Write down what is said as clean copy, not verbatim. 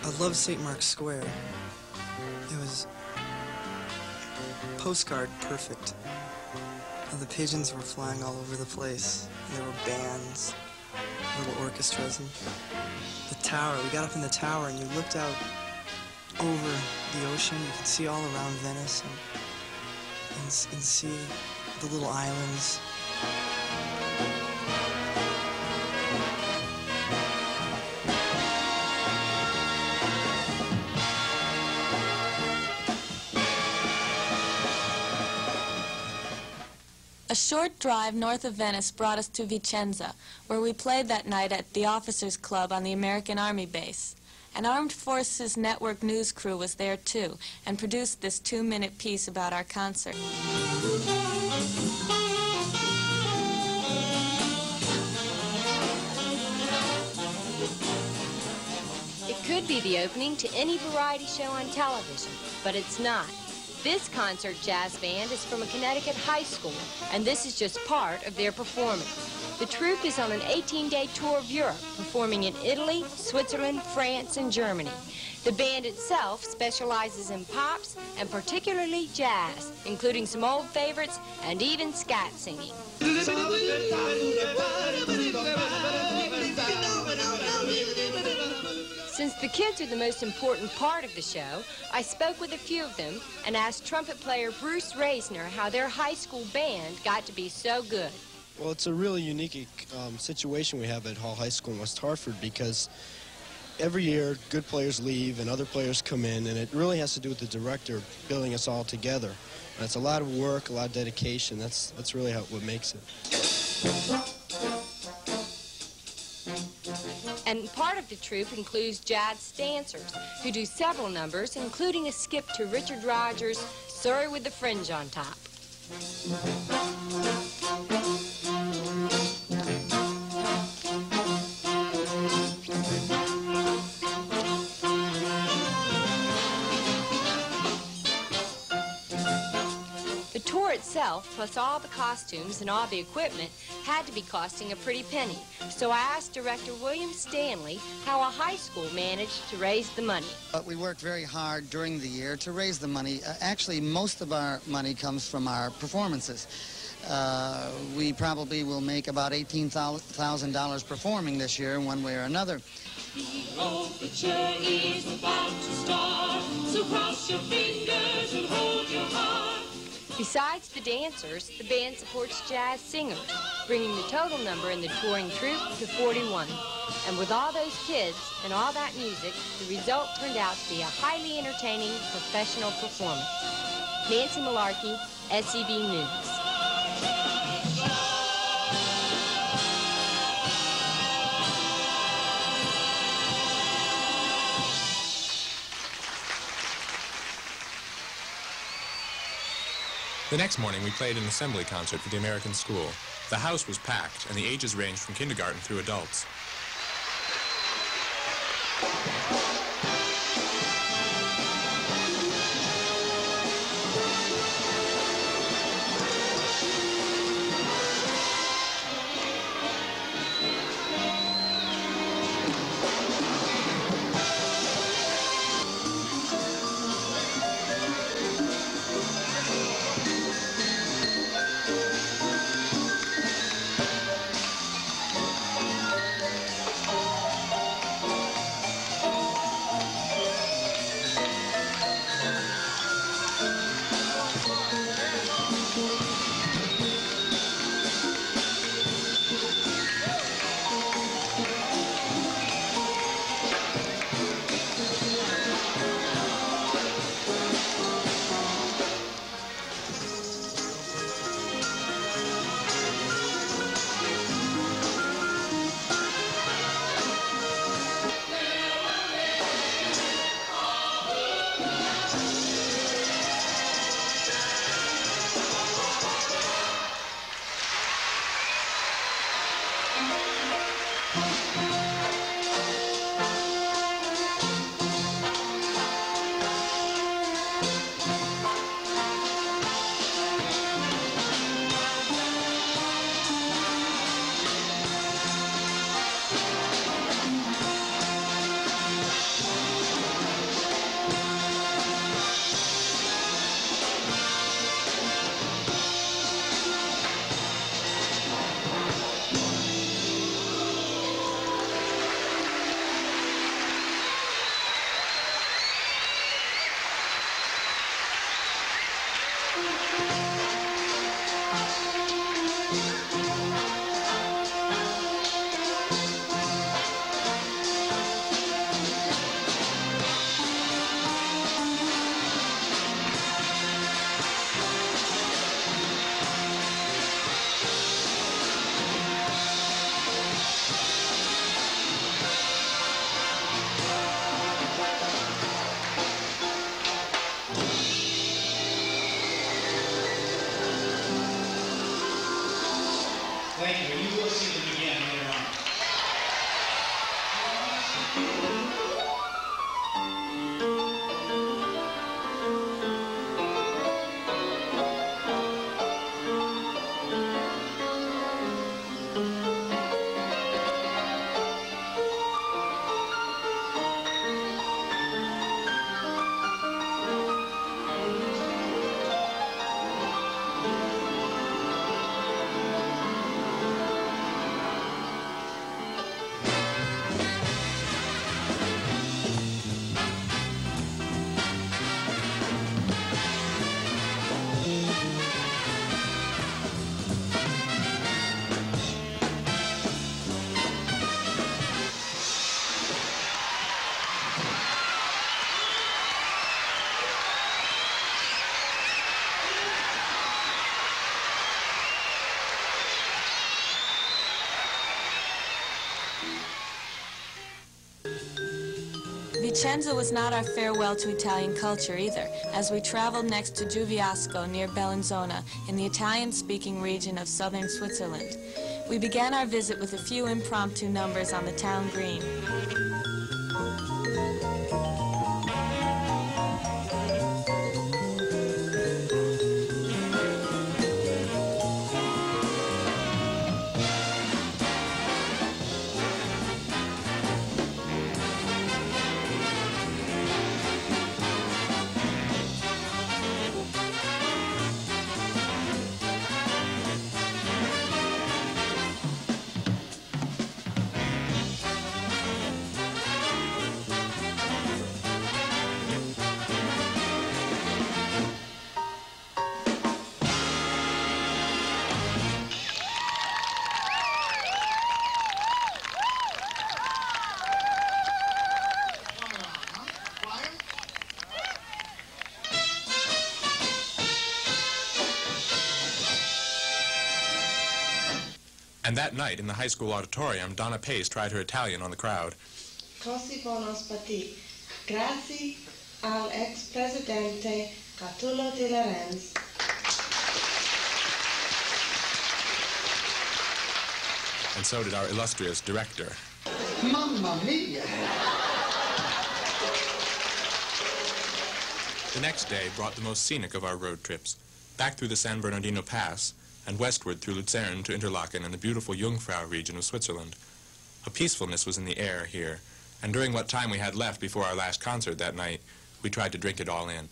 I love St. Mark's Square. It was postcard perfect. The pigeons were flying all over the place. There were bands, little orchestras, and the tower. We got up in the tower and you looked out over the ocean. You could see all around Venice and see the little islands. A short drive north of Venice brought us to Vicenza, where we played that night at the Officers Club on the American Army base. An Armed Forces Network news crew was there too, and produced this 2-minute piece about our concert. It could be the opening to any variety show on television, but it's not. This concert jazz band is from a Connecticut high school, and this is just part of their performance. The troupe is on an 18-day tour of Europe, performing in Italy, Switzerland, France, and Germany. The band itself specializes in pops and particularly jazz, including some old favorites and even scat singing. Since the kids are the most important part of the show, I spoke with a few of them and asked trumpet player Bruce Reisner how their high school band got to be so good. Well, it's a really unique situation we have at Hall High School in West Hartford because every year good players leave and other players come in, and it really has to do with the director building us all together. And it's a lot of work, a lot of dedication. That's really what makes it. And part of the troupe includes jazz dancers who do several numbers, including a skip to Richard Rodgers' Surrey with the Fringe on Top. The tour itself, plus all the costumes and all the equipment, had to be costing a pretty penny. So I asked director William Stanley how a high school managed to raise the money. We worked very hard during the year to raise the money. Actually, most of our money comes from our performances. We probably will make about $18,000 performing this year in one way or another. The overture is about to start, so cross your fingers and hold your heart. Besides the dancers, the band supports jazz singers, bringing the total number in the touring troupe to 41. And with all those kids and all that music, the result turned out to be a highly entertaining professional performance. Nancy Malarkey, SEB News. The next morning, we played an assembly concert for the American school. The house was packed, and the ages ranged from kindergarten through adults. Vicenza was not our farewell to Italian culture either, as we traveled next to Giuviasco near Bellinzona in the Italian-speaking region of southern Switzerland. We began our visit with a few impromptu numbers on the town green. And that night, in the high school auditorium, Donna Pace tried her Italian on the crowd. Così buon ospiti. Grazie al ex-presidente Catullo di Lorenz. And so did our illustrious director. Mamma mia! The next day brought the most scenic of our road trips, back through the San Bernardino Pass, and westward through Luzern to Interlaken and the beautiful Jungfrau region of Switzerland. A peacefulness was in the air here, and during what time we had left before our last concert that night, we tried to drink it all in.